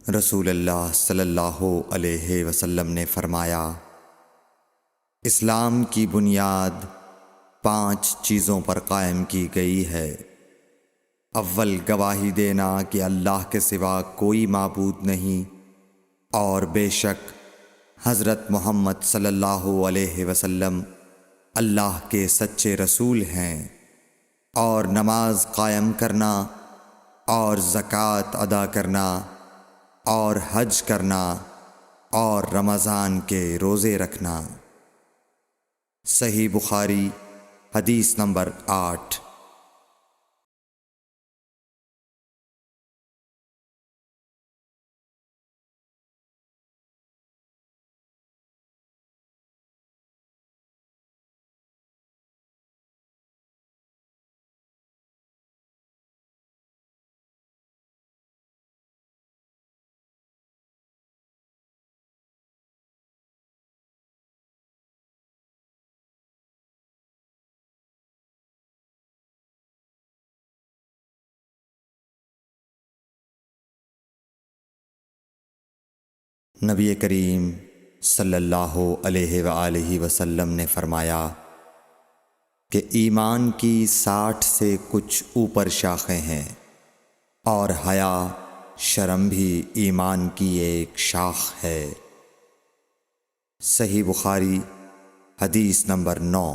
رسول اللہ صلی اللہ علیہ وسلم نے فرمایا، اسلام کی بنیاد 5 چیزوں پر قائم کی گئی ہے۔ اول، گواہی دینا کہ اللہ کے سوا کوئی معبود نہیں اور بے شک حضرت محمد صلی اللہ علیہ وسلم اللہ کے سچے رسول ہیں، اور نماز قائم کرنا اور زکوٰۃ ادا کرنا اور حج کرنا اور رمضان کے روزے رکھنا۔ صحیح بخاری حدیث نمبر 8۔ نبی کریم صلی اللہ علیہ وآلہ وسلم نے فرمایا کہ ایمان کی 60 سے کچھ اوپر شاخیں ہیں، اور حیا شرم بھی ایمان کی ایک شاخ ہے۔ صحیح بخاری حدیث نمبر 9۔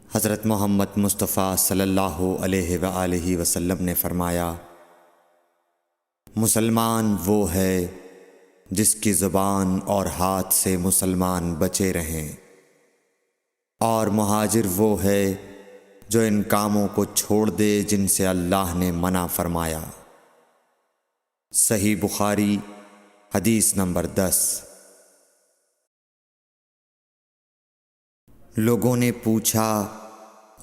حضرت محمد مصطفیٰ صلی اللہ علیہ وآلہ وسلم نے فرمایا، مسلمان وہ ہے جس کی زبان اور ہاتھ سے مسلمان بچے رہیں، اور مہاجر وہ ہے جو ان کاموں کو چھوڑ دے جن سے اللہ نے منع فرمایا۔ صحیح بخاری حدیث نمبر 10۔ لوگوں نے پوچھا،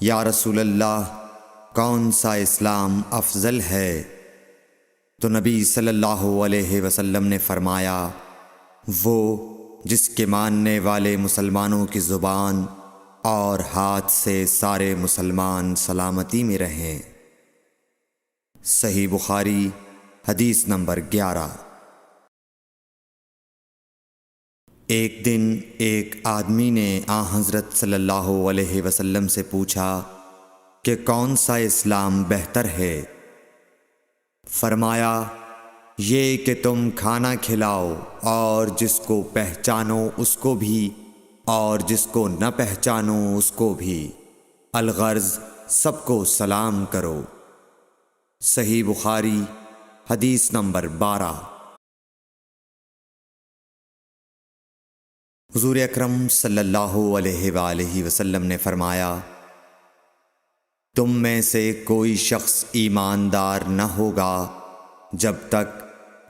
یا رسول اللہ، کون سا اسلام افضل ہے؟ تو نبی صلی اللہ علیہ وسلم نے فرمایا، وہ جس کے ماننے والے مسلمانوں کی زبان اور ہاتھ سے سارے مسلمان سلامتی میں رہیں۔ صحیح بخاری حدیث نمبر 11۔ ایک دن ایک آدمی نے حضرت صلی اللہ علیہ وسلم سے پوچھا کہ کون سا اسلام بہتر ہے؟ فرمایا، یہ کہ تم کھانا کھلاؤ اور جس کو پہچانو اس کو بھی اور جس کو نہ پہچانو اس کو بھی، الغرض سب کو سلام کرو۔ صحیح بخاری حدیث نمبر 12۔ حضور اکرم صلی اللہ علیہ وآلہ وسلم نے فرمایا، تم میں سے کوئی شخص ایماندار نہ ہوگا جب تک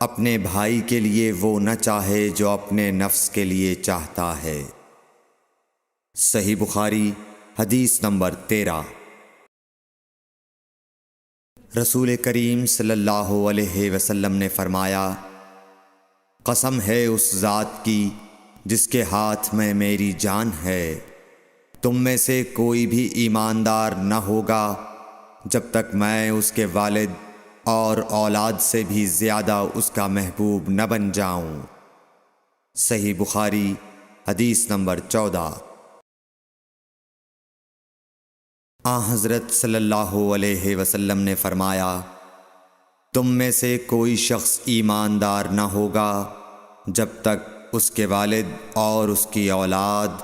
اپنے بھائی کے لیے وہ نہ چاہے جو اپنے نفس کے لیے چاہتا ہے۔ صحیح بخاری حدیث نمبر 13۔ رسول کریم صلی اللہ علیہ وسلم نے فرمایا، قسم ہے اس ذات کی جس کے ہاتھ میں میری جان ہے، تم میں سے کوئی بھی ایماندار نہ ہوگا جب تک میں اس کے والد اور اولاد سے بھی زیادہ اس کا محبوب نہ بن جاؤں۔ صحیح بخاری حدیث نمبر 14۔ حضرت صلی اللہ علیہ وسلم نے فرمایا، تم میں سے کوئی شخص ایماندار نہ ہوگا جب تک اس کے والد اور اس کی اولاد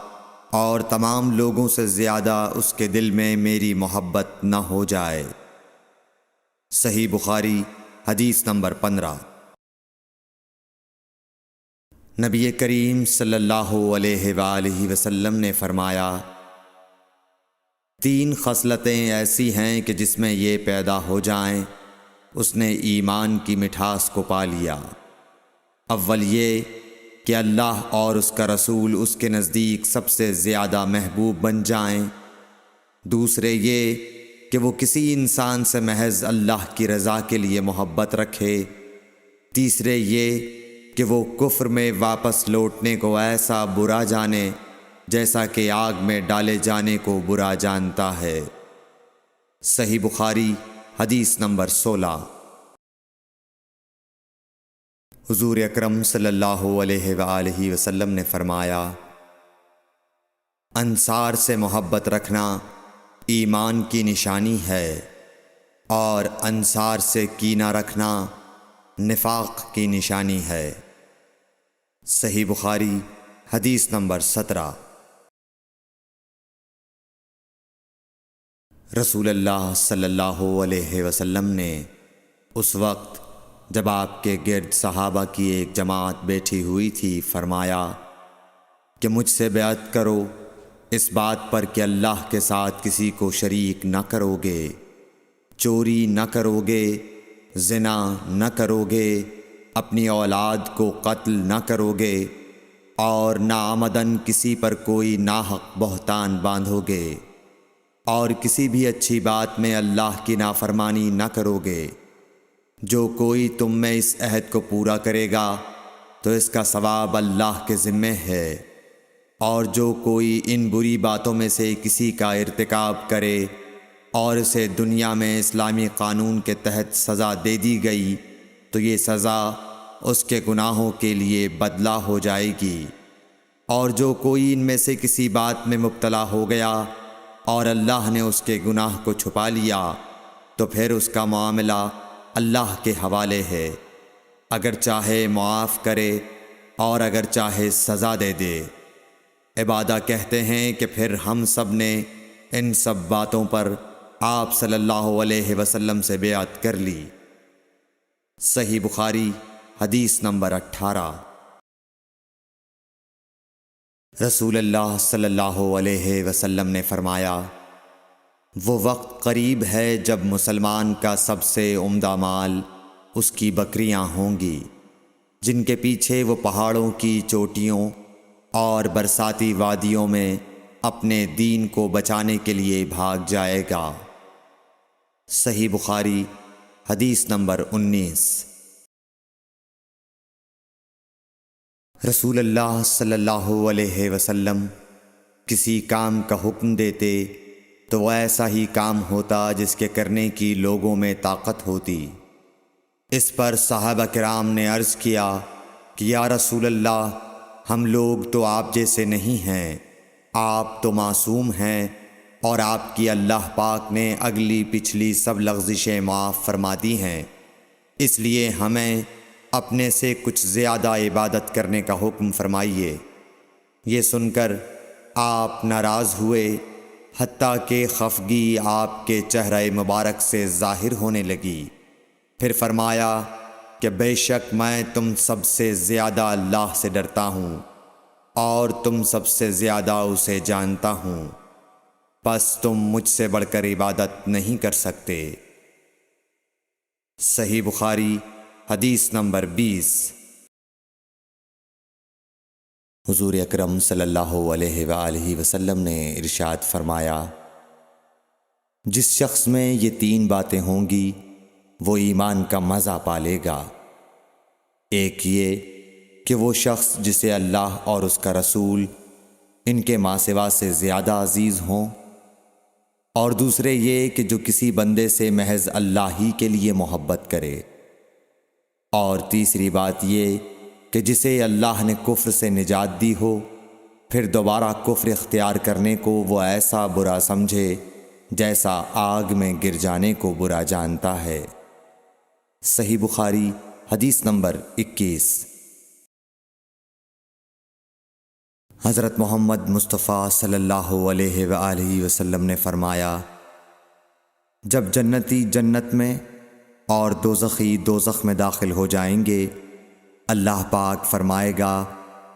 اور تمام لوگوں سے زیادہ اس کے دل میں میری محبت نہ ہو جائے۔ صحیح بخاری حدیث نمبر 15۔ نبی کریم صلی اللہ علیہ وآلہ وسلم نے فرمایا، 3 خصلتیں ایسی ہیں کہ جس میں یہ پیدا ہو جائیں اس نے ایمان کی مٹھاس کو پا لیا۔ اول یہ کہ اللہ اور اس کا رسول اس کے نزدیک سب سے زیادہ محبوب بن جائیں، دوسرے یہ کہ وہ کسی انسان سے محض اللہ کی رضا کے لیے محبت رکھے، تیسرے یہ کہ وہ کفر میں واپس لوٹنے کو ایسا برا جانے جیسا کہ آگ میں ڈالے جانے کو برا جانتا ہے۔ صحیح بخاری حدیث نمبر 16۔ حضور اکرم صلی اللہ علیہ وآلہ وسلم نے فرمایا، انصار سے محبت رکھنا ایمان کی نشانی ہے، اور انصار سے کینہ رکھنا نفاق کی نشانی ہے۔ صحیح بخاری حدیث نمبر 17۔ رسول اللہ صلی اللہ علیہ وسلم نے اس وقت جب آپ کے گرد صحابہ کی ایک جماعت بیٹھی ہوئی تھی فرمایا کہ مجھ سے بیعت کرو اس بات پر کہ اللہ کے ساتھ کسی کو شریک نہ کرو گے، چوری نہ کرو گے، زنا نہ کرو گے، اپنی اولاد کو قتل نہ کرو گے، اور نہ آمدن کسی پر کوئی ناحق بہتان باندھو گے، اور کسی بھی اچھی بات میں اللہ کی نافرمانی نہ کرو گے۔ جو کوئی تم میں اس عہد کو پورا کرے گا تو اس کا ثواب اللہ کے ذمے ہے، اور جو کوئی ان بری باتوں میں سے کسی کا ارتکاب کرے اور اسے دنیا میں اسلامی قانون کے تحت سزا دے دی گئی تو یہ سزا اس کے گناہوں کے لیے بدلہ ہو جائے گی، اور جو کوئی ان میں سے کسی بات میں مبتلا ہو گیا اور اللہ نے اس کے گناہ کو چھپا لیا تو پھر اس کا معاملہ اللہ کے حوالے ہے، اگر چاہے معاف کرے اور اگر چاہے سزا دے دے۔ عبادہ کہتے ہیں کہ پھر ہم سب نے ان سب باتوں پر آپ صلی اللہ علیہ وسلم سے بیعت کر لی۔ صحیح بخاری حدیث نمبر 18۔ رسول اللہ صلی اللہ علیہ وسلم نے فرمایا، وہ وقت قریب ہے جب مسلمان کا سب سے عمدہ مال اس کی بکریاں ہوں گی، جن کے پیچھے وہ پہاڑوں کی چوٹیوں اور برساتی وادیوں میں اپنے دین کو بچانے کے لیے بھاگ جائے گا۔ صحیح بخاری حدیث نمبر 19۔ رسول اللہ صلی اللہ علیہ وسلم کسی کام کا حکم دیتے تو وہ ایسا ہی کام ہوتا جس کے کرنے کی لوگوں میں طاقت ہوتی۔ اس پر صحابہ کرام نے عرض کیا کہ یا رسول اللہ، ہم لوگ تو آپ جیسے نہیں ہیں، آپ تو معصوم ہیں، اور آپ کی اللہ پاک نے اگلی پچھلی سب لغزشیں معاف فرما دی ہیں، اس لیے ہمیں اپنے سے کچھ زیادہ عبادت کرنے کا حکم فرمائیے۔ یہ سن کر آپ ناراض ہوئے، حتیٰ کہ خفگی آپ کے چہرہ مبارک سے ظاہر ہونے لگی۔ پھر فرمایا کہ بے شک میں تم سب سے زیادہ اللہ سے ڈرتا ہوں، اور تم سب سے زیادہ اسے جانتا ہوں، پس تم مجھ سے بڑھ کر عبادت نہیں کر سکتے۔ صحیح بخاری حدیث نمبر 20۔ حضور اکرم صلی اللہ علیہ وآلہ وسلم نے ارشاد فرمایا، جس شخص میں یہ 3 باتیں ہوں گی وہ ایمان کا مزہ پالے گا۔ ایک یہ کہ وہ شخص جسے اللہ اور اس کا رسول ان کے ماں سوا سے زیادہ عزیز ہوں، اور دوسرے یہ کہ جو کسی بندے سے محض اللہ ہی کے لیے محبت کرے، اور تیسری بات یہ کہ جسے اللہ نے کفر سے نجات دی ہو پھر دوبارہ کفر اختیار کرنے کو وہ ایسا برا سمجھے جیسا آگ میں گر جانے کو برا جانتا ہے۔ صحیح بخاری حدیث نمبر 21۔ حضرت محمد مصطفیٰ صلی اللہ علیہ وآلہ وسلم نے فرمایا، جب جنتی جنت میں اور دوزخی دوزخ میں داخل ہو جائیں گے، اللہ پاک فرمائے گا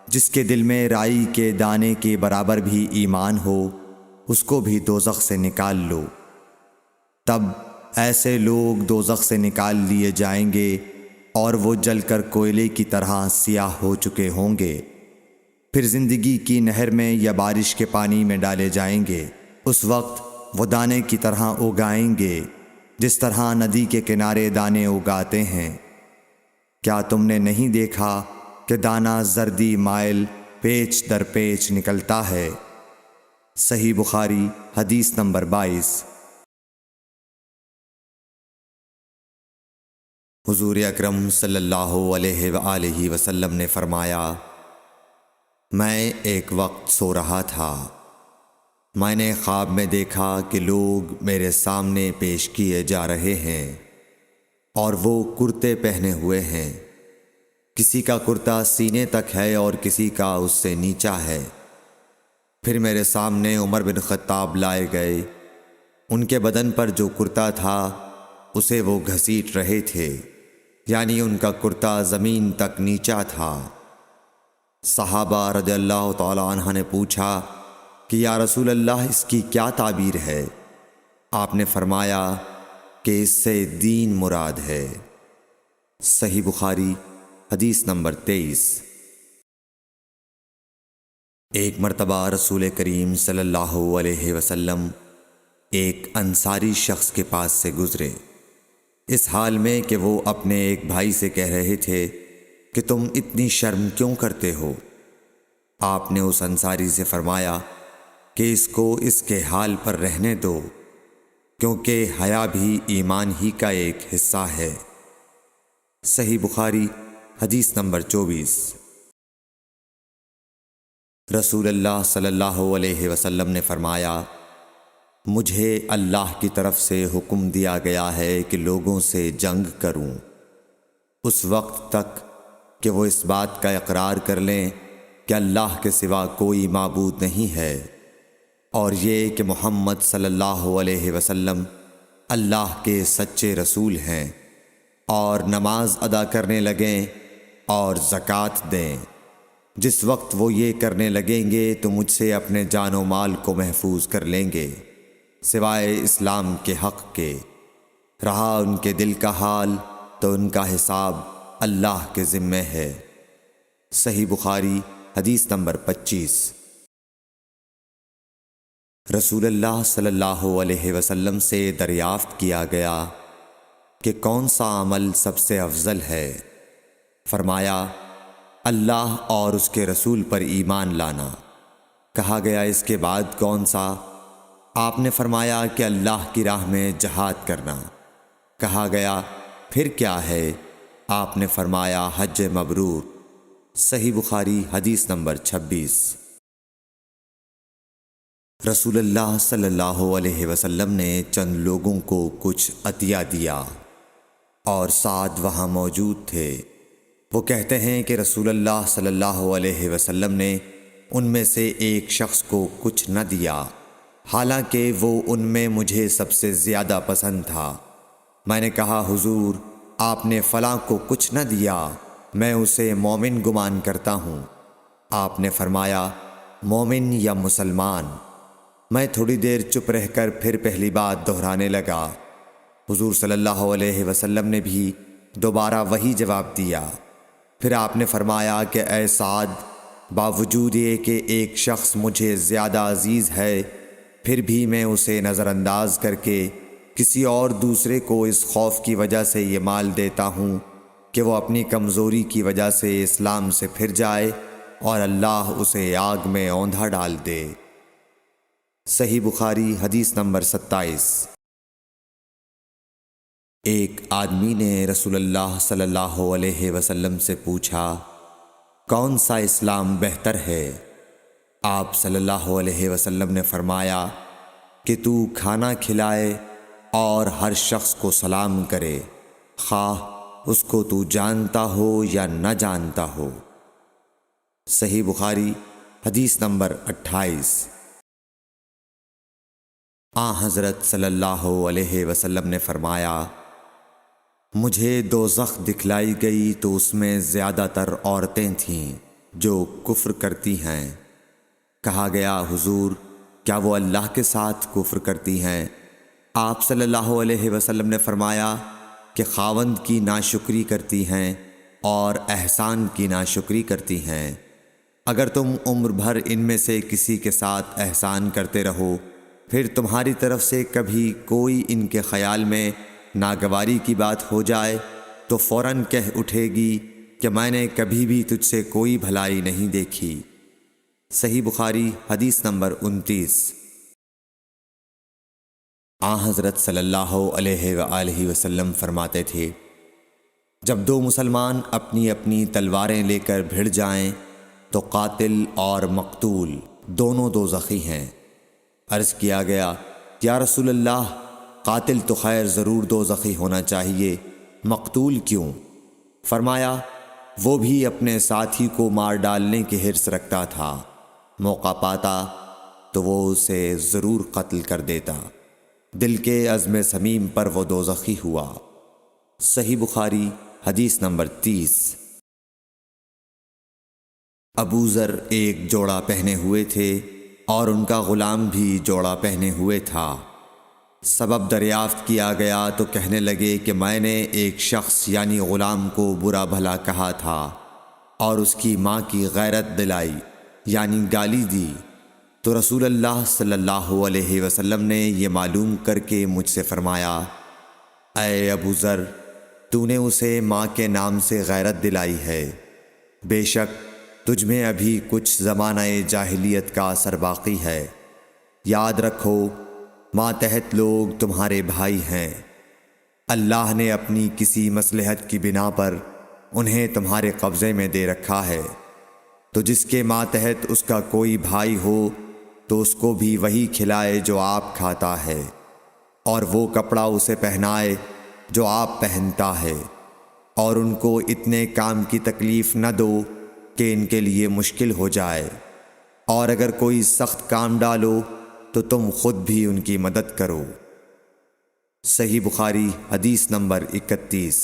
جس کے دل میں رائی کے دانے کے برابر بھی ایمان ہو اس کو بھی دوزخ سے نکال لو۔ تب ایسے لوگ دوزخ سے نکال لیے جائیں گے اور وہ جل کر کوئلے کی طرح سیاہ ہو چکے ہوں گے، پھر زندگی کی نہر میں یا بارش کے پانی میں ڈالے جائیں گے۔ اس وقت وہ دانے کی طرح اگائیں گے، جس طرح ندی کے کنارے دانے اگاتے ہیں۔ کیا تم نے نہیں دیکھا کہ دانہ زردی مائل پیچ در پیچ نکلتا ہے؟ صحیح بخاری حدیث نمبر 22۔ حضور اکرم صلی اللہ علیہ وآلہ وسلم نے فرمایا، میں ایک وقت سو رہا تھا، میں نے خواب میں دیکھا کہ لوگ میرے سامنے پیش کیے جا رہے ہیں اور وہ کرتے پہنے ہوئے ہیں۔ کسی کا کرتا سینے تک ہے اور کسی کا اس سے نیچا ہے۔ پھر میرے سامنے عمر بن خطاب لائے گئے، ان کے بدن پر جو کرتا تھا اسے وہ گھسیٹ رہے تھے، یعنی ان کا کرتا زمین تک نیچا تھا۔ صحابہ رضی اللہ تعالی عنہ نے پوچھا کہ یا رسول اللہ اس کی کیا تعبیر ہے؟ آپ نے فرمایا کہ اس سے دین مراد ہے۔ صحیح بخاری حدیث نمبر 23۔ ایک مرتبہ رسول کریم صلی اللہ علیہ وسلم ایک انصاری شخص کے پاس سے گزرے، اس حال میں کہ وہ اپنے ایک بھائی سے کہہ رہے تھے کہ تم اتنی شرم کیوں کرتے ہو؟ آپ نے اس انصاری سے فرمایا کہ اس کو اس کے حال پر رہنے دو، کیونکہ حیا بھی ایمان ہی کا ایک حصہ ہے۔ صحیح بخاری حدیث نمبر 24۔ رسول اللہ صلی اللہ علیہ وسلم نے فرمایا، مجھے اللہ کی طرف سے حکم دیا گیا ہے کہ لوگوں سے جنگ کروں، اس وقت تک کہ وہ اس بات کا اقرار کر لیں کہ اللہ کے سوا کوئی معبود نہیں ہے، اور یہ کہ محمد صلی اللہ علیہ وسلم اللہ کے سچے رسول ہیں، اور نماز ادا کرنے لگیں اور زکوٰۃ دیں۔ جس وقت وہ یہ کرنے لگیں گے تو مجھ سے اپنے جان و مال کو محفوظ کر لیں گے، سوائے اسلام کے حق کے۔ رہا ان کے دل کا حال تو ان کا حساب اللہ کے ذمے ہے۔ صحیح بخاری حدیث نمبر 25۔ رسول اللہ صلی اللہ علیہ وسلم سے دریافت کیا گیا کہ کون سا عمل سب سے افضل ہے؟ فرمایا، اللہ اور اس کے رسول پر ایمان لانا۔ کہا گیا اس کے بعد کون سا؟ آپ نے فرمایا کہ اللہ کی راہ میں جہاد کرنا۔ کہا گیا پھر کیا ہے؟ آپ نے فرمایا حج مبرور۔ صحیح بخاری حدیث نمبر 26۔ رسول اللہ صلی اللہ علیہ وسلم نے چند لوگوں کو کچھ عطیہ دیا اور سعد وہاں موجود تھے۔ وہ کہتے ہیں کہ رسول اللہ صلی اللہ علیہ وسلم نے ان میں سے ایک شخص کو کچھ نہ دیا، حالانکہ وہ ان میں مجھے سب سے زیادہ پسند تھا۔ میں نے کہا حضور، آپ نے فلاں کو کچھ نہ دیا، میں اسے مومن گمان کرتا ہوں۔ آپ نے فرمایا مومن یا مسلمان؟ میں تھوڑی دیر چپ رہ کر پھر پہلی بات دہرانے لگا۔ حضور صلی اللہ علیہ وسلم نے بھی دوبارہ وہی جواب دیا۔ پھر آپ نے فرمایا کہ اے سعد، باوجود یہ کہ ایک شخص مجھے زیادہ عزیز ہے، پھر بھی میں اسے نظر انداز کر کے کسی اور دوسرے کو اس خوف کی وجہ سے یہ مال دیتا ہوں کہ وہ اپنی کمزوری کی وجہ سے اسلام سے پھر جائے اور اللہ اسے آگ میں اوندھا ڈال دے۔ صحیح بخاری حدیث نمبر 27۔ ایک آدمی نے رسول اللہ صلی اللہ علیہ وسلم سے پوچھا، کون سا اسلام بہتر ہے؟ آپ صلی اللہ علیہ وسلم نے فرمایا کہ تو کھانا کھلائے اور ہر شخص کو سلام کرے، خواہ اس کو تو جانتا ہو یا نہ جانتا ہو۔ صحیح بخاری حدیث نمبر 28۔ حضرت صلی اللہ علیہ وسلم نے فرمایا، مجھے دوزخ دکھلائی گئی تو اس میں زیادہ تر عورتیں تھیں جو کفر کرتی ہیں۔ کہا گیا حضور، کیا وہ اللہ کے ساتھ کفر کرتی ہیں؟ آپ صلی اللہ علیہ وسلم نے فرمایا، کہ خاوند کی ناشکری کرتی ہیں اور احسان کی ناشکری کرتی ہیں۔ اگر تم عمر بھر ان میں سے کسی کے ساتھ احسان کرتے رہو، پھر تمہاری طرف سے کبھی کوئی ان کے خیال میں ناگواری کی بات ہو جائے تو فوراً کہہ اٹھے گی کہ میں نے کبھی بھی تجھ سے کوئی بھلائی نہیں دیکھی۔ صحیح بخاری حدیث نمبر 29۔ حضرت صلی اللہ علیہ وآلہ وسلم فرماتے تھے، جب دو مسلمان اپنی اپنی تلواریں لے کر بھڑ جائیں تو قاتل اور مقتول دونوں دوزخی ہیں۔ عرض کیا گیا، یا رسول اللہ، قاتل تو خیر ضرور دوزخی ہونا چاہیے، مقتول کیوں؟ فرمایا، وہ بھی اپنے ساتھی کو مار ڈالنے کی حرص رکھتا تھا، موقع پاتا تو وہ اسے ضرور قتل کر دیتا، دل کے عزم صمیم پر وہ دوزخی ہوا۔ صحیح بخاری حدیث نمبر 30۔ ابو ذر ایک جوڑا پہنے ہوئے تھے اور ان کا غلام بھی جوڑا پہنے ہوئے تھا۔ سبب دریافت کیا گیا تو کہنے لگے کہ میں نے ایک شخص یعنی غلام کو برا بھلا کہا تھا اور اس کی ماں کی غیرت دلائی یعنی گالی دی، تو رسول اللہ صلی اللہ علیہ وسلم نے یہ معلوم کر کے مجھ سے فرمایا، اے ابو ذر، تو نے اسے ماں کے نام سے غیرت دلائی ہے، بے شک تجھ میں ابھی کچھ زمانہ جاہلیت کا اثر باقی ہے، یاد رکھو ماتحت لوگ تمہارے بھائی ہیں، اللہ نے اپنی کسی مصلحت کی بنا پر انہیں تمہارے قبضے میں دے رکھا ہے، تو جس کے ماتحت اس کا کوئی بھائی ہو تو اس کو بھی وہی کھلائے جو آپ کھاتا ہے، اور وہ کپڑا اسے پہنائے جو آپ پہنتا ہے، اور ان کو اتنے کام کی تکلیف نہ دو کہ ان کے لیے مشکل ہو جائے، اور اگر کوئی سخت کام ڈالو تو تم خود بھی ان کی مدد کرو۔ صحیح بخاری حدیث نمبر 31۔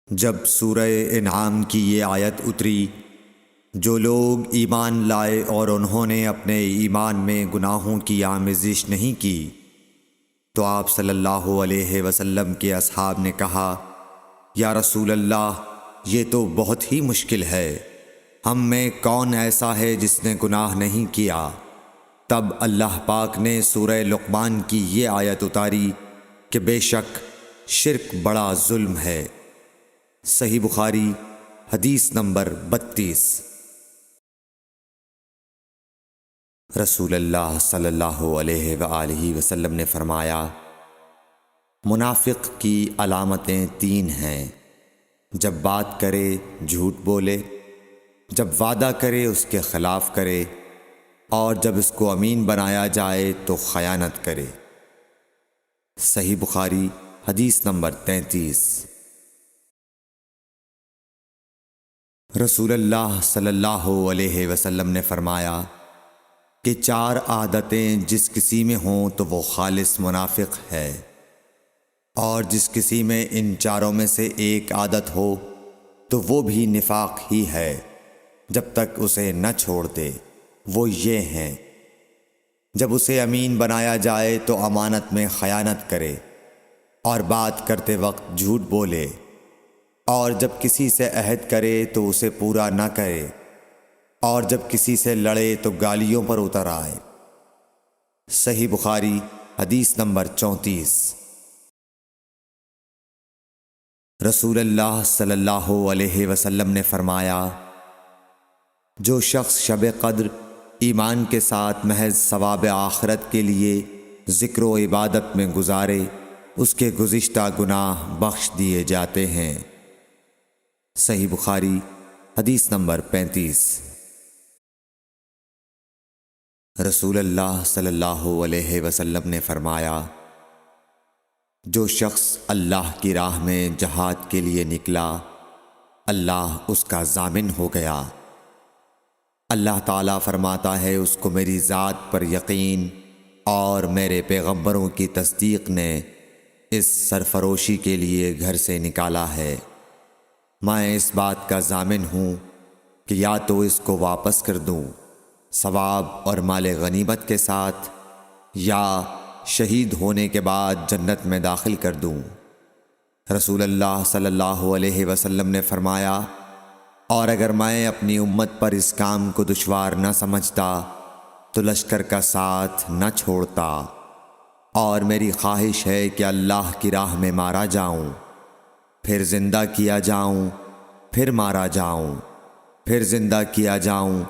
جب سورہ انعام کی یہ آیت اتری، جو لوگ ایمان لائے اور انہوں نے اپنے ایمان میں گناہوں کی آمیزش نہیں کی، تو آپ صلی اللہ علیہ وسلم کے اصحاب نے کہا، یا رسول اللہ، یہ تو بہت ہی مشکل ہے، ہم میں کون ایسا ہے جس نے گناہ نہیں کیا؟ تب اللہ پاک نے سورہ لقمان کی یہ آیت اتاری کہ بے شک شرک بڑا ظلم ہے۔ صحیح بخاری حدیث نمبر 32۔ رسول اللہ صلی اللہ علیہ وآلہ وسلم نے فرمایا، منافق کی علامتیں 3 ہیں، جب بات کرے جھوٹ بولے، جب وعدہ کرے اس کے خلاف کرے، اور جب اس کو امین بنایا جائے تو خیانت کرے۔ صحیح بخاری حدیث نمبر 33۔ رسول اللہ صلی اللہ علیہ وسلم نے فرمایا کہ 4 عادتیں جس کسی میں ہوں تو وہ خالص منافق ہے، اور جس کسی میں ان 4 میں سے ایک عادت ہو تو وہ بھی نفاق ہی ہے جب تک اسے نہ چھوڑ دے۔ وہ یہ ہیں، جب اسے امین بنایا جائے تو امانت میں خیانت کرے، اور بات کرتے وقت جھوٹ بولے، اور جب کسی سے عہد کرے تو اسے پورا نہ کرے، اور جب کسی سے لڑے تو گالیوں پر اتر آئے۔ صحیح بخاری حدیث نمبر 34۔ رسول اللہ صلی اللہ علیہ وسلم نے فرمایا، جو شخص شب قدر ایمان کے ساتھ محض ثواب آخرت کے لیے ذکر و عبادت میں گزارے، اس کے گزشتہ گناہ بخش دیے جاتے ہیں۔ صحیح بخاری حدیث نمبر 35۔ رسول اللہ صلی اللہ علیہ وسلم نے فرمایا، جو شخص اللہ کی راہ میں جہاد کے لیے نکلا، اللہ اس کا ضامن ہو گیا۔ اللہ تعالیٰ فرماتا ہے، اس کو میری ذات پر یقین اور میرے پیغمبروں کی تصدیق نے اس سرفروشی کے لیے گھر سے نکالا ہے۔ میں اس بات کا ضامن ہوں کہ یا تو اس کو واپس کر دوں ثواب اور مال غنیمت کے ساتھ، یا شہید ہونے کے بعد جنت میں داخل کر دوں۔ رسول اللہ صلی اللہ علیہ وسلم نے فرمایا، اور اگر میں اپنی امت پر اس کام کو دشوار نہ سمجھتا تو لشکر کا ساتھ نہ چھوڑتا، اور میری خواہش ہے کہ اللہ کی راہ میں مارا جاؤں، پھر زندہ کیا جاؤں، پھر مارا جاؤں، پھر زندہ کیا جاؤں،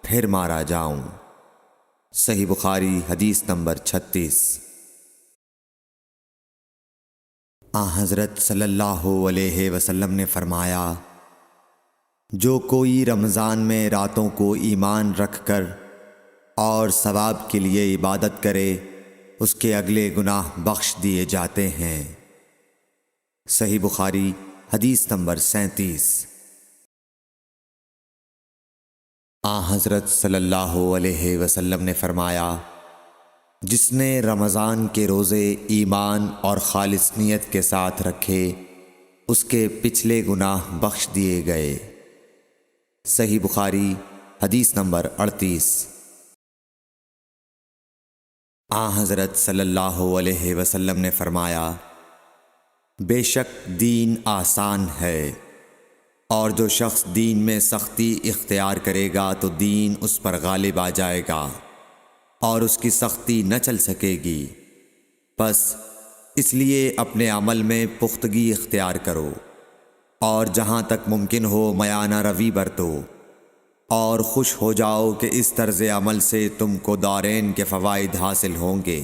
پھر مارا جاؤں۔ صحیح بخاری حدیث نمبر 36۔ حضرت صلی اللہ علیہ وسلم نے فرمایا، جو کوئی رمضان میں راتوں کو ایمان رکھ کر اور ثواب کے لیے عبادت کرے، اس کے اگلے گناہ بخش دیے جاتے ہیں۔ صحیح بخاری حدیث نمبر 37۔ حضرت صلی اللہ علیہ وسلم نے فرمایا، جس نے رمضان کے روزے ایمان اور خالص نیت کے ساتھ رکھے، اس کے پچھلے گناہ بخش دیے گئے۔ صحیح بخاری حدیث نمبر 38۔ حضرت صلی اللہ علیہ وسلم نے فرمایا، بے شک دین آسان ہے، اور جو شخص دین میں سختی اختیار کرے گا تو دین اس پر غالب آ جائے گا اور اس کی سختی نہ چل سکے گی۔ بس اس لیے اپنے عمل میں پختگی اختیار کرو، اور جہاں تک ممکن ہو میانہ روی برتو، اور خوش ہو جاؤ کہ اس طرز عمل سے تم کو دارین کے فوائد حاصل ہوں گے،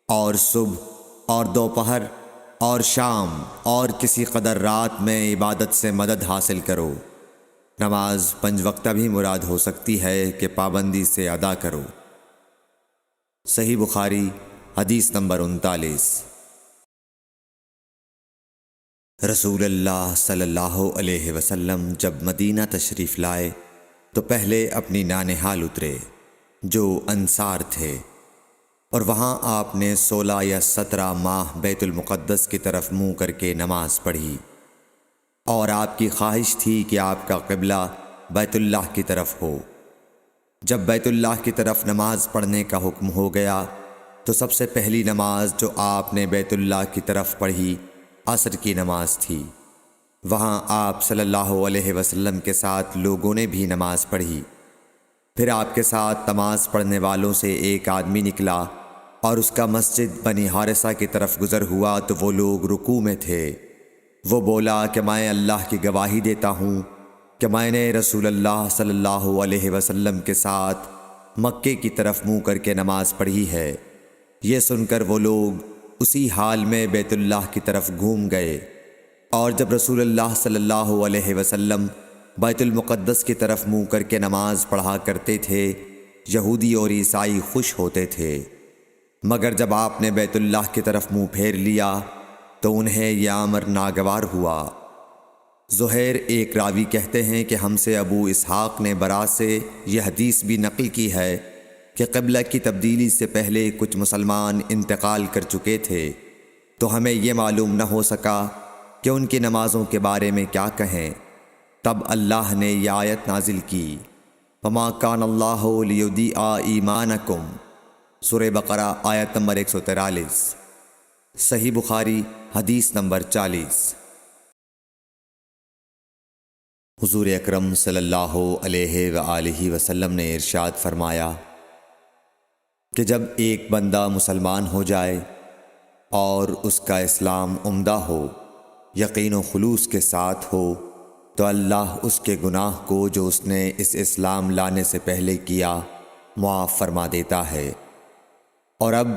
اور صبح اور دوپہر اور شام اور کسی قدر رات میں عبادت سے مدد حاصل کرو۔ نماز 5 وقتہ بھی مراد ہو سکتی ہے کہ پابندی سے ادا کرو۔ صحیح بخاری حدیث نمبر 39۔ رسول اللہ صلی اللہ علیہ وسلم جب مدینہ تشریف لائے تو پہلے اپنی نانہال اترے جو انصار تھے، اور وہاں آپ نے 16 یا 17 ماہ بیت المقدس کی طرف منہ کر کے نماز پڑھی، اور آپ کی خواہش تھی کہ آپ کا قبلہ بیت اللہ کی طرف ہو۔ جب بیت اللہ کی طرف نماز پڑھنے کا حکم ہو گیا تو سب سے پہلی نماز جو آپ نے بیت اللہ کی طرف پڑھی عصر کی نماز تھی۔ وہاں آپ صلی اللہ علیہ وسلم کے ساتھ لوگوں نے بھی نماز پڑھی۔ پھر آپ کے ساتھ نماز پڑھنے والوں سے ایک آدمی نکلا اور اس کا مسجد بنی حارثہ کی طرف گزر ہوا تو وہ لوگ رکوع میں تھے۔ وہ بولا کہ میں اللہ کی گواہی دیتا ہوں کہ میں نے رسول اللہ صلی اللہ علیہ وسلم کے ساتھ مکے کی طرف منہ کر کے نماز پڑھی ہے۔ یہ سن کر وہ لوگ اسی حال میں بیت اللہ کی طرف گھوم گئے، اور جب رسول اللہ صلی اللہ علیہ وسلم بیت المقدس کی طرف منہ کر کے نماز پڑھا کرتے تھے، یہودی اور عیسائی خوش ہوتے تھے، مگر جب آپ نے بیت اللہ کی طرف منہ پھیر لیا تو انہیں یہ امر ناگوار ہوا۔ زہیر ایک راوی کہتے ہیں کہ ہم سے ابو اسحاق نے برا سے یہ حدیث بھی نقل کی ہے کہ قبلہ کی تبدیلی سے پہلے کچھ مسلمان انتقال کر چکے تھے، تو ہمیں یہ معلوم نہ ہو سکا کہ ان کی نمازوں کے بارے میں کیا کہیں۔ تب اللہ نے یہ آیت نازل کی، وَمَا كَانَ اللَّهُ لِيُضِيعَ إِيمَانَكُمْ، سورہ بقرہ آیت نمبر 143۔ صحیح بخاری حدیث نمبر 40۔ حضور اکرم صلی اللہ علیہ وآلہ وسلم نے ارشاد فرمایا کہ جب ایک بندہ مسلمان ہو جائے اور اس کا اسلام عمدہ ہو، یقین و خلوص کے ساتھ ہو، تو اللہ اس کے گناہ کو جو اس نے اس اسلام لانے سے پہلے کیا معاف فرما دیتا ہے، اور اب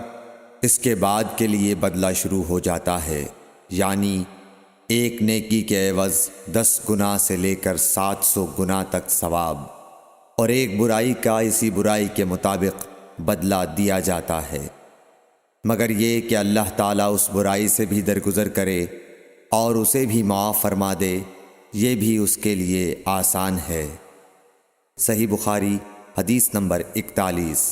اس کے بعد کے لیے بدلہ شروع ہو جاتا ہے، یعنی ایک نیکی کے عوض 10 گناہ سے لے کر 700 گناہ تک ثواب، اور ایک برائی کا اسی برائی کے مطابق بدلہ دیا جاتا ہے، مگر یہ کہ اللہ تعالیٰ اس برائی سے بھی درگزر کرے اور اسے بھی معاف فرما دے، یہ بھی اس کے لیے آسان ہے۔ صحیح بخاری حدیث نمبر 41۔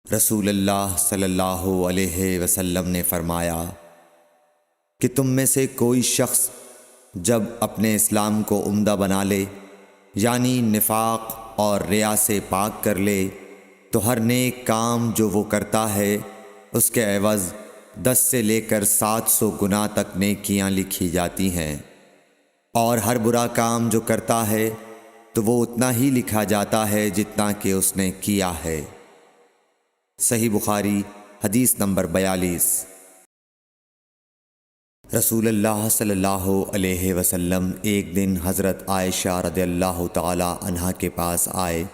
رسول اللہ صلی اللہ علیہ وسلم نے فرمایا کہ تم میں سے کوئی شخص جب اپنے اسلام کو عمدہ بنا لے، یعنی نفاق اور ریا سے پاک کر لے، تو ہر نیک کام جو وہ کرتا ہے اس کے عوض 10 سے لے کر 700 گنا تک نیکیاں لکھی جاتی ہیں، اور ہر برا کام جو کرتا ہے تو وہ اتنا ہی لکھا جاتا ہے جتنا کہ اس نے کیا ہے۔ صحیح بخاری حدیث نمبر 42۔ رسول اللہ صلی اللہ علیہ وسلم ایک دن حضرت عائشہ رضی اللہ تعالی عنہا کے پاس آئے۔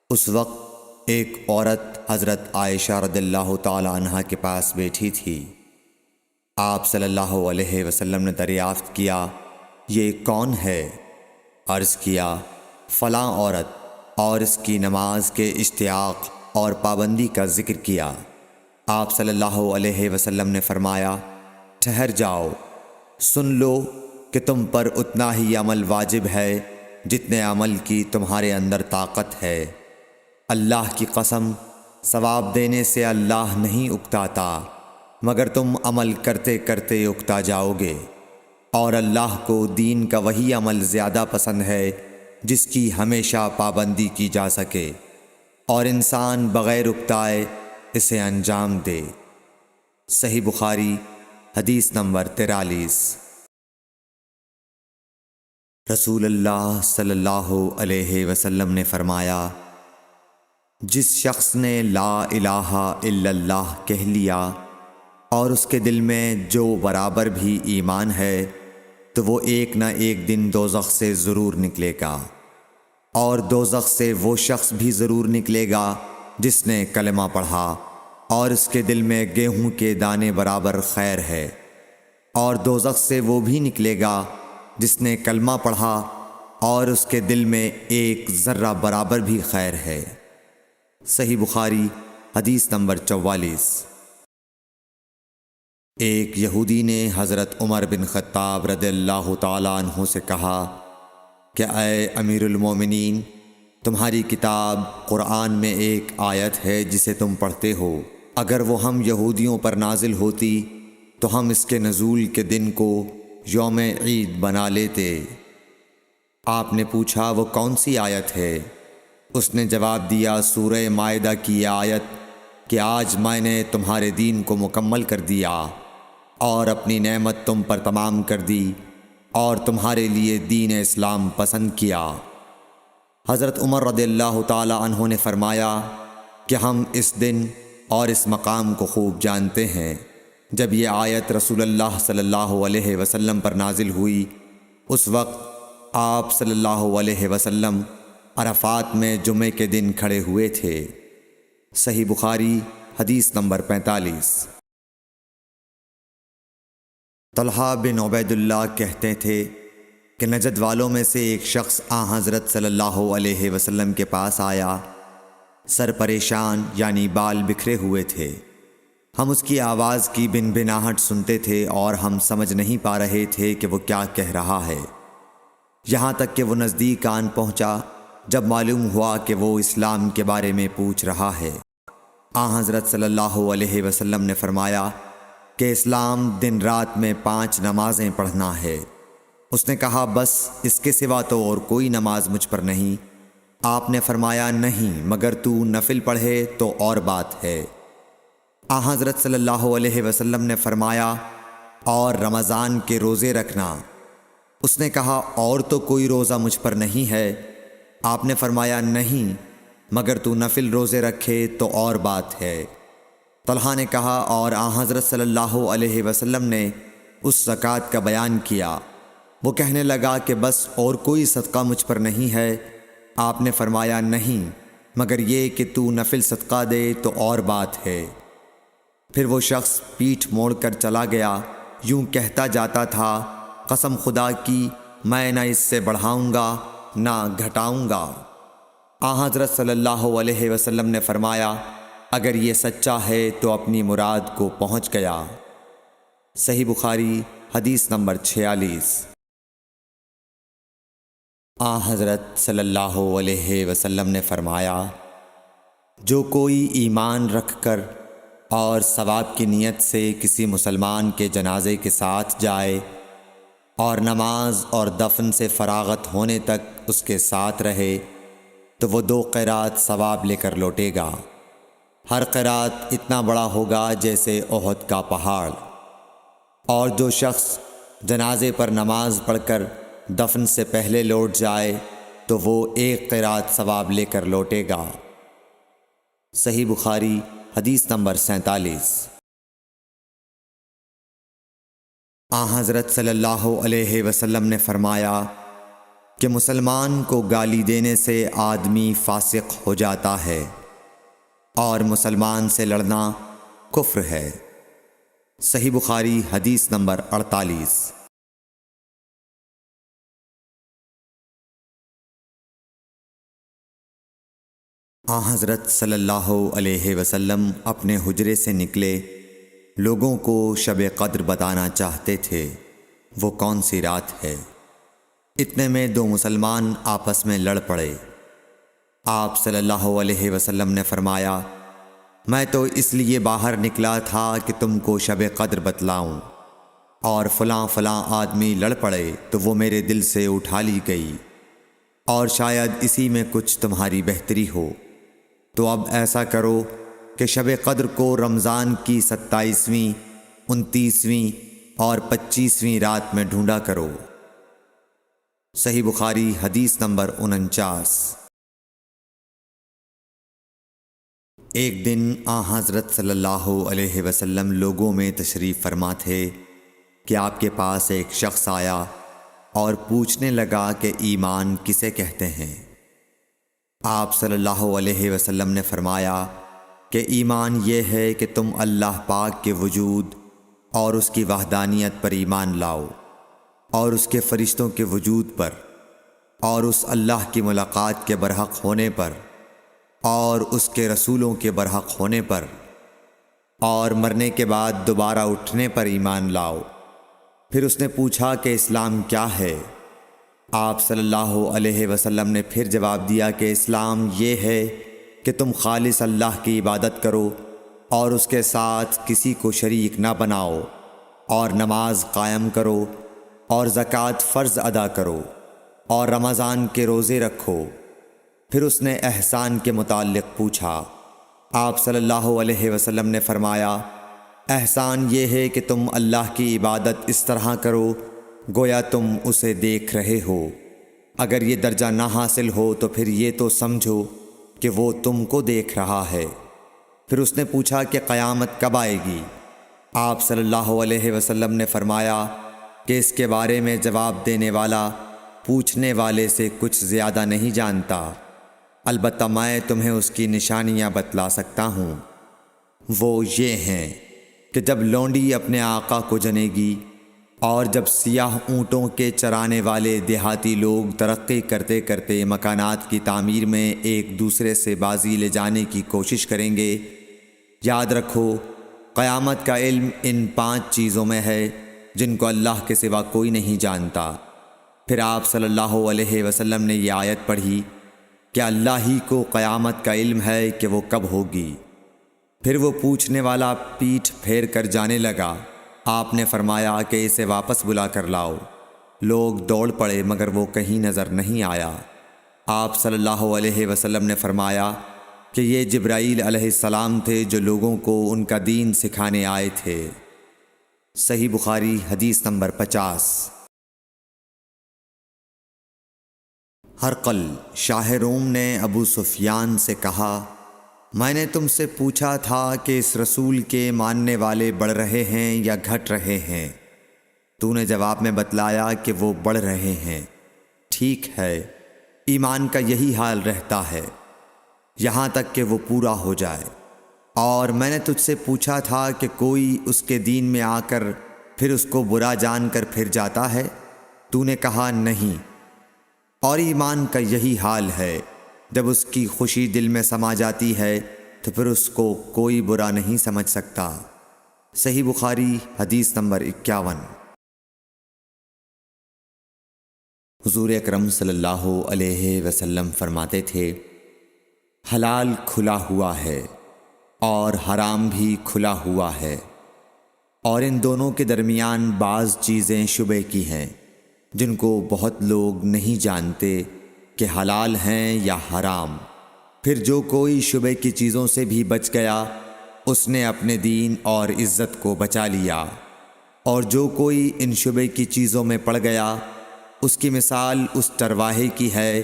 اس وقت ایک عورت حضرت عائشہ رضی اللہ تعالی عنہا کے پاس بیٹھی تھی۔ آپ صلی اللہ علیہ وسلم نے دریافت کیا، یہ کون ہے؟ عرض کیا، فلاں عورت، اور اس کی نماز کے اشتیاق اور پابندی کا ذکر کیا۔ آپ صلی اللہ علیہ وسلم نے فرمایا، ٹھہر جاؤ، سن لو کہ تم پر اتنا ہی عمل واجب ہے جتنے عمل کی تمہارے اندر طاقت ہے۔ اللہ کی قسم، ثواب دینے سے اللہ نہیں اکتاتا، مگر تم عمل کرتے کرتے اکتا جاؤ گے، اور اللہ کو دین کا وہی عمل زیادہ پسند ہے جس کی ہمیشہ پابندی کی جا سکے، اور انسان بغیر اکتائے اسے انجام دے۔ صحیح بخاری حدیث نمبر 43۔ رسول اللہ صلی اللہ علیہ وسلم نے فرمایا، جس شخص نے لا الہ الا اللہ کہہ لیا اور اس کے دل میں جو برابر بھی ایمان ہے تو وہ ایک نہ ایک دن دوزخ سے ضرور نکلے گا، اور دوزخ سے وہ شخص بھی ضرور نکلے گا جس نے کلمہ پڑھا اور اس کے دل میں گیہوں کے دانے برابر خیر ہے، اور دوزخ سے وہ بھی نکلے گا جس نے کلمہ پڑھا اور اس کے دل میں ایک ذرہ برابر بھی خیر ہے۔ صحیح بخاری حدیث نمبر 44۔ ایک یہودی نے حضرت عمر بن خطاب رضی اللہ تعالیٰ عنہ سے کہا کہ اے امیر المومنین، تمہاری کتاب قرآن میں ایک آیت ہے جسے تم پڑھتے ہو، اگر وہ ہم یہودیوں پر نازل ہوتی تو ہم اس کے نزول کے دن کو یوم عید بنا لیتے۔ آپ نے پوچھا، وہ کون سی آیت ہے؟ اس نے جواب دیا، سورہ مائدہ کی آیت کہ آج میں نے تمہارے دین کو مکمل کر دیا اور اپنی نعمت تم پر تمام کر دی اور تمہارے لیے دین اسلام پسند کیا۔ حضرت عمر رضی اللہ تعالی عنہ نے فرمایا کہ ہم اس دن اور اس مقام کو خوب جانتے ہیں۔ جب یہ آیت رسول اللہ صلی اللہ علیہ وسلم پر نازل ہوئی، اس وقت آپ صلی اللہ علیہ وسلم عرفات میں جمعے کے دن کھڑے ہوئے تھے۔ صحیح بخاری حدیث نمبر 45۔ طلحہ بن عبید اللہ کہتے تھے کہ نجد والوں میں سے ایک شخص حضرت صلی اللہ علیہ وسلم کے پاس آیا، سر پریشان یعنی بال بکھرے ہوئے تھے۔ ہم اس کی آواز کی بنبناہٹ سنتے تھے اور ہم سمجھ نہیں پا رہے تھے کہ وہ کیا کہہ رہا ہے، یہاں تک کہ وہ نزدیک آن پہنچا جب معلوم ہوا کہ وہ اسلام کے بارے میں پوچھ رہا ہے۔ حضرت صلی اللہ علیہ وسلم نے فرمایا کہ اسلام دن رات میں 5 نمازیں پڑھنا ہے۔ اس نے کہا، بس اس کے سوا تو اور کوئی نماز مجھ پر نہیں۔ آپ نے فرمایا، نہیں، مگر تو نفل پڑھے تو اور بات ہے۔ حضرت صلی اللہ علیہ وسلم نے فرمایا، اور رمضان کے روزے رکھنا۔ اس نے کہا، اور تو کوئی روزہ مجھ پر نہیں ہے۔ آپ نے فرمایا، نہیں، مگر تو نفل روزے رکھے تو اور بات ہے۔ طلحہ نے کہا، اور حضرت صلی اللہ علیہ وسلم نے اس زکوٰۃ کا بیان کیا۔ وہ کہنے لگا کہ بس اور کوئی صدقہ مجھ پر نہیں ہے۔ آپ نے فرمایا، نہیں، مگر یہ کہ تو نفل صدقہ دے تو اور بات ہے۔ پھر وہ شخص پیٹھ موڑ کر چلا گیا، یوں کہتا جاتا تھا، قسم خدا کی میں نہ اس سے بڑھاؤں گا نہ گھٹاؤں گا۔ حضرت صلی اللہ علیہ وسلم نے فرمایا، اگر یہ سچا ہے تو اپنی مراد کو پہنچ گیا۔ صحیح بخاری حدیث نمبر 46۔ حضرت صلی اللہ علیہ وسلم نے فرمایا، جو کوئی ایمان رکھ کر اور ثواب کی نیت سے کسی مسلمان کے جنازے کے ساتھ جائے اور نماز اور دفن سے فراغت ہونے تک اس کے ساتھ رہے، تو وہ 2 قیرات ثواب لے کر لوٹے گا۔ ہر قیرات اتنا بڑا ہوگا جیسے احد کا پہاڑ۔ اور جو شخص جنازے پر نماز پڑھ کر دفن سے پہلے لوٹ جائے تو وہ 1 قیرات ثواب لے کر لوٹے گا۔ صحیح بخاری حدیث نمبر 47۔ حضرت صلی اللہ علیہ وسلم نے فرمایا کہ مسلمان کو گالی دینے سے آدمی فاسق ہو جاتا ہے، اور مسلمان سے لڑنا کفر ہے۔ صحیح بخاری حدیث نمبر 48۔ حضرت صلی اللہ علیہ وسلم اپنے حجرے سے نکلے، لوگوں کو شب قدر بتانا چاہتے تھے وہ کون سی رات ہے۔ اتنے میں 2 مسلمان آپس میں لڑ پڑے۔ آپ صلی اللہ علیہ وسلم نے فرمایا، میں تو اس لیے باہر نکلا تھا کہ تم کو شب قدر بتلاؤں، اور فلاں فلاں آدمی لڑ پڑے تو وہ میرے دل سے اٹھا لی گئی، اور شاید اسی میں کچھ تمہاری بہتری ہو، تو اب ایسا کرو کہ شب قدر کو رمضان کی 27ویں، 29ویں اور 25ویں رات میں ڈھونڈا کرو۔ صحیح بخاری حدیث نمبر 49۔ ایک دن حضرت صلی اللہ علیہ وسلم لوگوں میں تشریف فرما تھے کہ آپ کے پاس ایک شخص آیا اور پوچھنے لگا کہ ایمان کسے کہتے ہیں۔ آپ صلی اللہ علیہ وسلم نے فرمایا کہ ایمان یہ ہے کہ تم اللہ پاک کے وجود اور اس کی وحدانیت پر ایمان لاؤ، اور اس کے فرشتوں کے وجود پر، اور اس اللہ کی ملاقات کے برحق ہونے پر، اور اس کے رسولوں کے برحق ہونے پر، اور مرنے کے بعد دوبارہ اٹھنے پر ایمان لاؤ۔ پھر اس نے پوچھا کہ اسلام کیا ہے؟ آپ صلی اللہ علیہ وسلم نے پھر جواب دیا کہ اسلام یہ ہے کہ تم خالص اللہ کی عبادت کرو اور اس کے ساتھ کسی کو شریک نہ بناؤ، اور نماز قائم کرو، اور زکوٰۃ فرض ادا کرو، اور رمضان کے روزے رکھو۔ پھر اس نے احسان کے متعلق پوچھا۔ آپ صلی اللہ علیہ وسلم نے فرمایا، احسان یہ ہے کہ تم اللہ کی عبادت اس طرح کرو گویا تم اسے دیکھ رہے ہو۔ اگر یہ درجہ نہ حاصل ہو تو پھر یہ تو سمجھو کہ وہ تم کو دیکھ رہا ہے۔ پھر اس نے پوچھا کہ قیامت کب آئے گی؟ آپ صلی اللہ علیہ وسلم نے فرمایا کہ اس کے بارے میں جواب دینے والا پوچھنے والے سے کچھ زیادہ نہیں جانتا، البتہ میں تمہیں اس کی نشانیاں بتلا سکتا ہوں۔ وہ یہ ہیں کہ جب لونڈی اپنے آقا کو جنے گی، اور جب سیاہ اونٹوں کے چرانے والے دیہاتی لوگ ترقی کرتے کرتے مکانات کی تعمیر میں ایک دوسرے سے بازی لے جانے کی کوشش کریں گے، یاد رکھو قیامت کا علم ان 5 چیزوں میں ہے جن کو اللہ کے سوا کوئی نہیں جانتا۔ پھر آپ صلی اللہ علیہ وسلم نے یہ آیت پڑھی کہ اللہ ہی کو قیامت کا علم ہے کہ وہ کب ہوگی۔ پھر وہ پوچھنے والا پیٹھ پھیر کر جانے لگا۔ آپ نے فرمایا کہ اسے واپس بلا کر لاؤ۔ لوگ دوڑ پڑے مگر وہ کہیں نظر نہیں آیا۔ آپ صلی اللہ علیہ وسلم نے فرمایا کہ یہ جبرائیل علیہ السلام تھے جو لوگوں کو ان کا دین سکھانے آئے تھے۔ صحیح بخاری حدیث نمبر 50۔ ہرقل شاہ روم نے ابو سفیان سے کہا، میں نے تم سے پوچھا تھا کہ اس رسول کے ماننے والے بڑھ رہے ہیں یا گھٹ رہے ہیں؟ تو نے جواب میں بتلایا کہ وہ بڑھ رہے ہیں۔ ٹھیک ہے، ایمان کا یہی حال رہتا ہے یہاں تک کہ وہ پورا ہو جائے۔ اور میں نے تجھ سے پوچھا تھا کہ کوئی اس کے دین میں آ کر پھر اس کو برا جان کر پھر جاتا ہے؟ تو نے کہا نہیں۔ اور ایمان کا یہی حال ہے، جب اس کی خوشی دل میں سما جاتی ہے تو پھر اس کو کوئی برا نہیں سمجھ سکتا۔ صحیح بخاری حدیث نمبر 51۔ حضور اکرم صلی اللہ علیہ وسلم فرماتے تھے، حلال کھلا ہوا ہے اور حرام بھی کھلا ہوا ہے، اور ان دونوں کے درمیان بعض چیزیں شبہ کی ہیں جن کو بہت لوگ نہیں جانتے کہ حلال ہیں یا حرام۔ پھر جو کوئی شبے کی چیزوں سے بھی بچ گیا اس نے اپنے دین اور عزت کو بچا لیا، اور جو کوئی ان شبے کی چیزوں میں پڑ گیا اس کی مثال اس چرواہے کی ہے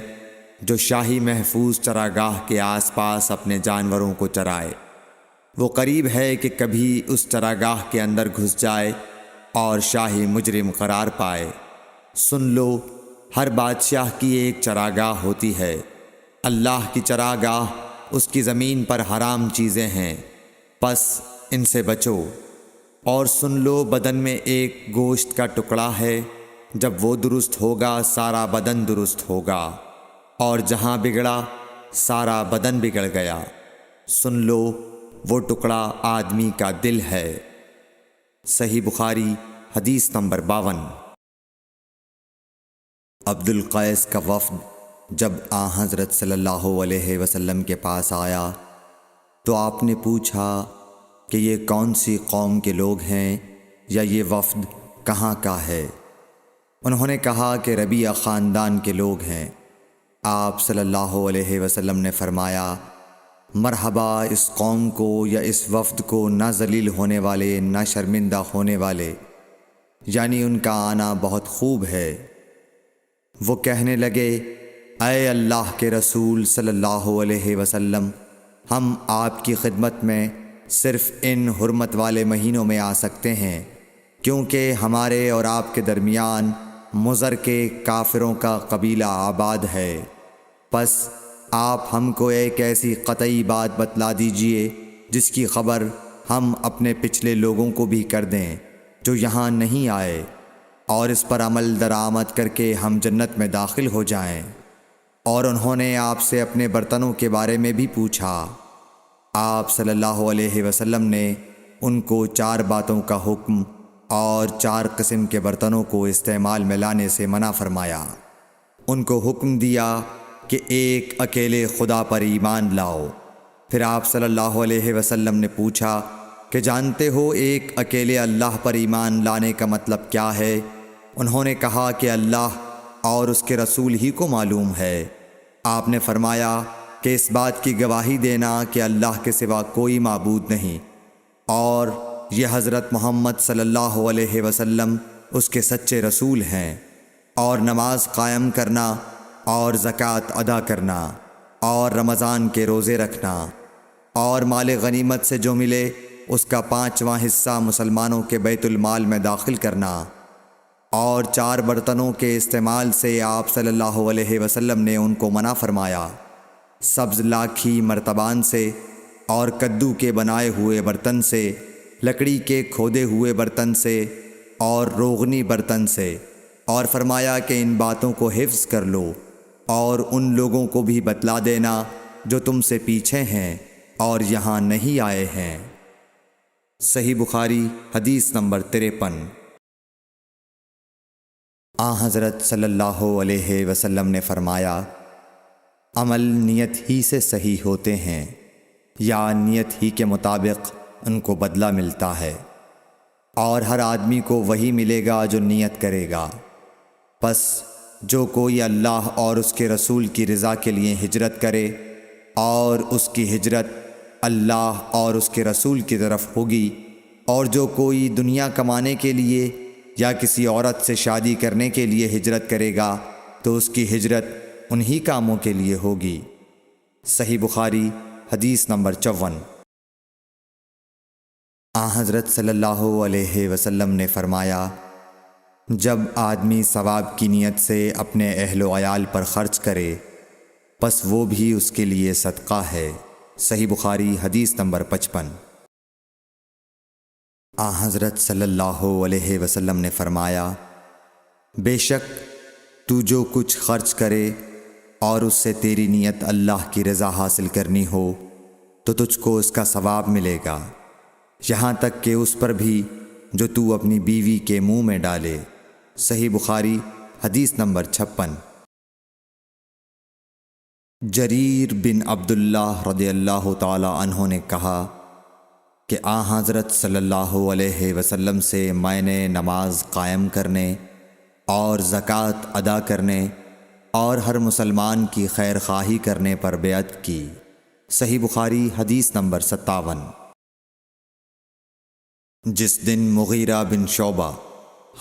جو شاہی محفوظ چراگاہ کے آس پاس اپنے جانوروں کو چرائے۔ وہ قریب ہے کہ کبھی اس چراگاہ کے اندر گھس جائے اور شاہی مجرم قرار پائے۔ سن لو، ہر بادشاہ کی ایک چراگاہ ہوتی ہے، اللہ کی چراگاہ اس کی زمین پر حرام چیزیں ہیں، پس ان سے بچو۔ اور سن لو، بدن میں ایک گوشت کا ٹکڑا ہے، جب وہ درست ہوگا سارا بدن درست ہوگا، اور جہاں بگڑا سارا بدن بگڑ گیا۔ سن لو، وہ ٹکڑا آدمی کا دل ہے۔ صحیح بخاری حدیث نمبر 52۔ عبد القیس کا وفد جب حضرت صلی اللہ علیہ وسلم کے پاس آیا تو آپ نے پوچھا کہ یہ کون سی قوم کے لوگ ہیں یا یہ وفد کہاں کا ہے؟ انہوں نے کہا کہ ربیعہ خاندان کے لوگ ہیں۔ آپ صلی اللہ علیہ وسلم نے فرمایا، مرحبا اس قوم کو یا اس وفد کو، نہ ذلیل ہونے والے نہ شرمندہ ہونے والے، یعنی ان کا آنا بہت خوب ہے۔ وہ کہنے لگے، اے اللہ کے رسول صلی اللہ علیہ وسلم، ہم آپ کی خدمت میں صرف ان حرمت والے مہینوں میں آ سکتے ہیں، کیونکہ ہمارے اور آپ کے درمیان مضر کے کافروں کا قبیلہ آباد ہے۔ پس آپ ہم کو ایک ایسی قطعی بات بتلا دیجئے جس کی خبر ہم اپنے پچھلے لوگوں کو بھی کر دیں جو یہاں نہیں آئے، اور اس پر عمل درآمد کر کے ہم جنت میں داخل ہو جائیں۔ اور انہوں نے آپ سے اپنے برتنوں کے بارے میں بھی پوچھا۔ آپ صلی اللہ علیہ وسلم نے ان کو 4 باتوں کا حکم اور 4 قسم کے برتنوں کو استعمال میں لانے سے منع فرمایا۔ ان کو حکم دیا کہ ایک اکیلے خدا پر ایمان لاؤ۔ پھر آپ صلی اللہ علیہ وسلم نے پوچھا کہ جانتے ہو ایک اکیلے اللہ پر ایمان لانے کا مطلب کیا ہے؟ انہوں نے کہا کہ اللہ اور اس کے رسول ہی کو معلوم ہے۔ آپ نے فرمایا کہ اس بات کی گواہی دینا کہ اللہ کے سوا کوئی معبود نہیں، اور یہ حضرت محمد صلی اللہ علیہ وسلم اس کے سچے رسول ہیں، اور نماز قائم کرنا اور زکوٰۃ ادا کرنا اور رمضان کے روزے رکھنا اور مال غنیمت سے جو ملے اس کا 5واں حصہ مسلمانوں کے بیت المال میں داخل کرنا، اور 4 برتنوں کے استعمال سے آپ صلی اللہ علیہ وسلم نے ان کو منع فرمایا، سبز لاکھی مرتبان سے اور کدو کے بنائے ہوئے برتن سے، لکڑی کے کھودے ہوئے برتن سے اور روغنی برتن سے، اور فرمایا کہ ان باتوں کو حفظ کر لو اور ان لوگوں کو بھی بتلا دینا جو تم سے پیچھے ہیں اور یہاں نہیں آئے ہیں۔ صحیح بخاری حدیث نمبر 53۔ حضرت صلی اللہ علیہ وسلم نے فرمایا، عمل نیت ہی سے صحیح ہوتے ہیں یا نیت ہی کے مطابق ان کو بدلہ ملتا ہے، اور ہر آدمی کو وہی ملے گا جو نیت کرے گا۔ پس جو کوئی اللہ اور اس کے رسول کی رضا کے لیے ہجرت کرے اور اس کی ہجرت اللہ اور اس کے رسول کی طرف ہوگی، اور جو کوئی دنیا کمانے کے لیے یا کسی عورت سے شادی کرنے کے لیے ہجرت کرے گا تو اس کی ہجرت انہی کاموں کے لیے ہوگی۔ صحیح بخاری حدیث نمبر 54۔ حضرت صلی اللہ علیہ وسلم نے فرمایا، جب آدمی ثواب کی نیت سے اپنے اہل و عیال پر خرچ کرے پس وہ بھی اس کے لیے صدقہ ہے۔ صحیح بخاری حدیث نمبر 55۔ حضرت صلی اللہ علیہ وسلم نے فرمایا، بے شک تو جو کچھ خرچ کرے اور اس سے تیری نیت اللہ کی رضا حاصل کرنی ہو تو تجھ کو اس کا ثواب ملے گا، یہاں تک کہ اس پر بھی جو تو اپنی بیوی کے منہ میں ڈالے۔ صحیح بخاری حدیث نمبر 56۔ جریر بن عبداللہ رضی اللہ تعالی عنہ نے کہا کہ حضرت صلی اللہ علیہ وسلم سے میں نے نماز قائم کرنے اور زکوٰۃ ادا کرنے اور ہر مسلمان کی خیر خواہی کرنے پر بیعت کی۔ صحیح بخاری حدیث نمبر 57۔ جس دن مغیرہ بن شعبہ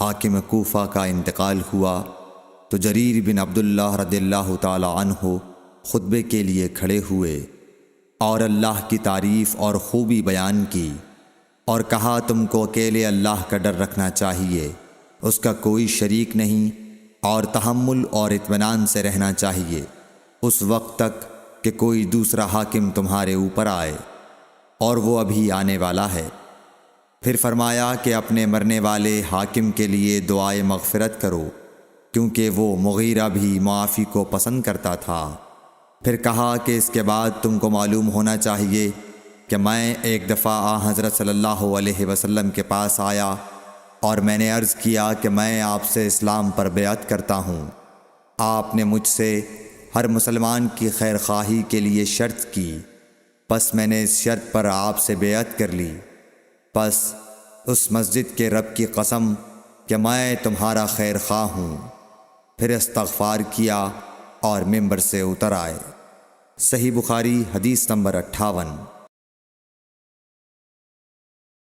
حاکم کوفہ کا انتقال ہوا تو جریر بن عبداللہ رضی اللہ تعالی عنہ خطبے کے لیے کھڑے ہوئے اور اللہ کی تعریف اور خوبی بیان کی اور کہا، تم کو اکیلے اللہ کا ڈر رکھنا چاہیے، اس کا کوئی شریک نہیں، اور تحمل اور اطمینان سے رہنا چاہیے اس وقت تک کہ کوئی دوسرا حاکم تمہارے اوپر آئے، اور وہ ابھی آنے والا ہے۔ پھر فرمایا کہ اپنے مرنے والے حاکم کے لیے دعائے مغفرت کرو، کیونکہ وہ مغیرہ بھی معافی کو پسند کرتا تھا۔ پھر کہا کہ اس کے بعد تم کو معلوم ہونا چاہیے کہ میں ایک دفعہ حضرت صلی اللہ علیہ وسلم کے پاس آیا اور میں نے عرض کیا کہ میں آپ سے اسلام پر بیعت کرتا ہوں۔ آپ نے مجھ سے ہر مسلمان کی خیر خواہی کے لیے شرط کی، پس میں نے اس شرط پر آپ سے بیعت کر لی۔ پس اس مسجد کے رب کی قسم کہ میں تمہارا خیر خواہ ہوں۔ پھر استغفار کیا اور ممبر سے اتر آئے۔ صحیح بخاری حدیث نمبر 58۔